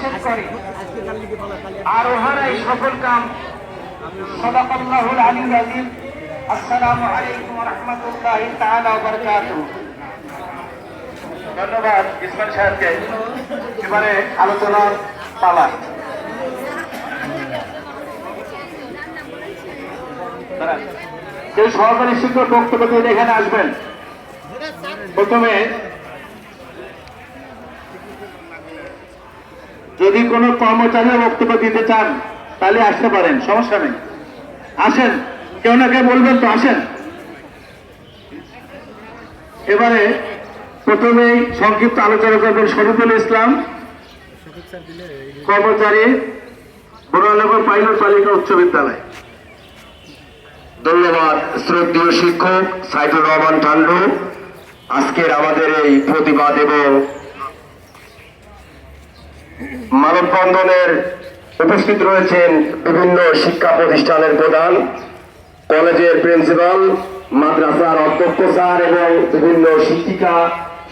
নিষেধ করে, আর ওহারাই সফল কাম। সাদাকাল্লাহুল আলিয়্যুল আযীম। আসসালামু আলাইকুম ওয়া রাহমাতুল্লাহি তাআলা ওয়া বারাকাতুহু। ধন্যবাদ ইসমাইল সাহেবকে। এবারে আলোচনার পালা। কেউ সহকারী শিক্ষক বক্তব্য দিয়ে এখানে আসবেন। প্রথমে যদি কোনো কর্মচারী বক্তব্য দিতে চান তাহলে আসতে পারেন, সমস্যা নেই। আসেন, কেউ না কেউ বলবেন তো, আসেন। এবারে প্রথমেই সংক্ষিপ্ত আলোচনা করবেন শরীফুল ইসলাম, কর্মচারী, বড়ালগড় পাইলট বালিকা উচ্চ বিদ্যালয়। ধন্যবাদ শ্রদ্ধেয় শিক্ষক সাইদুর রহমান টান্ডু। আজকের আমাদের এই প্রতিবাদ এবং মানববন্ধনের উপস্থিত রয়েছেন বিভিন্ন শিক্ষা প্রতিষ্ঠানের প্রধান, কলেজের প্রিন্সিপাল, মাদ্রাসার অধ্যক্ষ স্যার এবং বিভিন্ন শিক্ষিকা,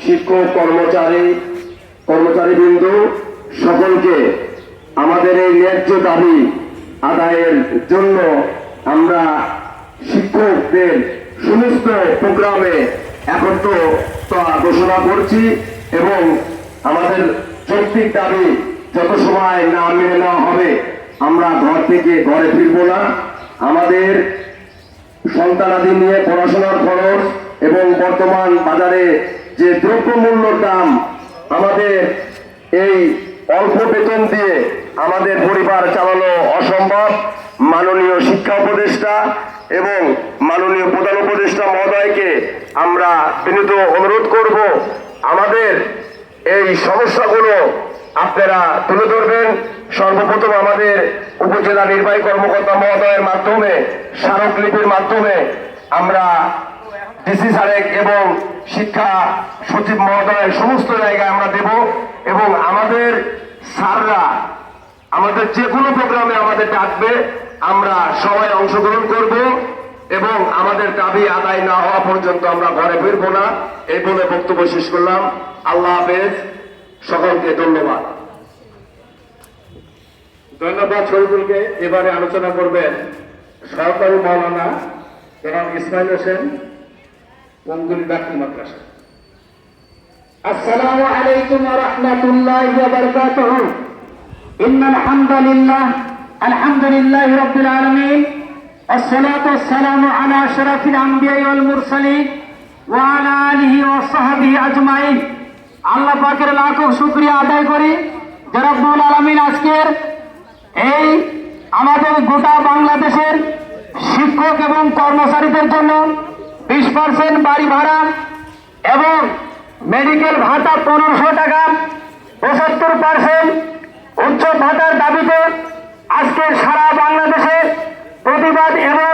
শিক্ষক, কর্মচারীবৃন্দ, সকলকে আমাদের এই ন্যায্য দাবি আদায়ের জন্য আমরা শিক্ষকদের সমস্ত প্রোগ্রামে একত্রতা ঘোষণা করছি এবং আমাদের যৌক্তিক দাবি যত সময় না মেনে নেওয়া হবে আমরা ঘর থেকে ঘরে ফিরবো না। আমাদের সন্তানাদি নিয়ে পড়াশোনার খরচ এবং বর্তমান বাজারে যে দ্রব্যমূল্যর দাম, আমাদের এই অল্প বেতন দিয়ে আমাদের পরিবার চালানো অসম্ভব। মাননীয় শিক্ষা উপদেষ্টা এবং মাননীয় প্রধান উপদেষ্টা মহোদয়কে আমরা বিনীত অনুরোধ করব আমাদের এই সমস্যাগুলো আপনারা তুলে ধরবেন। সর্বপ্রথম আমাদের উপজেলা নির্বাহী কর্মকর্তা মহোদয়ের মাধ্যমে, স্মারকলিপির মাধ্যমে আমরা ডিসি সাহেব এবং শিক্ষা সচিব মহোদয়ের সমস্ত জায়গায় আমরা দেব এবং আমাদের স্যাররা আমাদের যে কোনো প্রোগ্রামে আমাদের ডাকবে, আমরা সবাই অংশগ্রহণ করব এবং আমাদের দাবি আদায় না হওয়া পর্যন্ত আমরা ঘরে ফিরবো না। এই বলে বক্তব্য শেষ করলাম। আল্লাহ হাফেজ, সকলকে ধন্যবাদ। ধন্যবাদ শরীফুলকে। এবারে আলোচনা করবেন সহকারী মাওলানা জনাব ইসমাইল হোসেন, পঙ্গুলি দাখিল মাদ্রাসা। আসসালামু আলাইকুম ওয়া রাহমাতুল্লাহি ওয়া বারাকাতুহু। ইন্নাল হামদালিল্লাহ আলহামদুলিল্লাহি রাব্বিল আলামিন ওয়াসসালাতু ওয়াসসালামু আলা আশরাফিল আমবিয়া ওয়াল মুরসালিন ওয়া আলা আলিহি ওয়া সাহবিহি আজমাইন। আল্লাহ পাকের লাখো শুকরিয়া আদায় করি যে রব্বুল আলামিন আজকের এই আমাদের গোটা বাংলাদেশের শিক্ষক এবং কর্মচারীদের জন্য 20% বাড়ি ভাড়া এবং মেডিকেল ভাতা 1500 টাকা, 75% উচ্চ ভাতার দাবিতে আজকে সারা বাংলাদেশে প্রতিবাদ এবং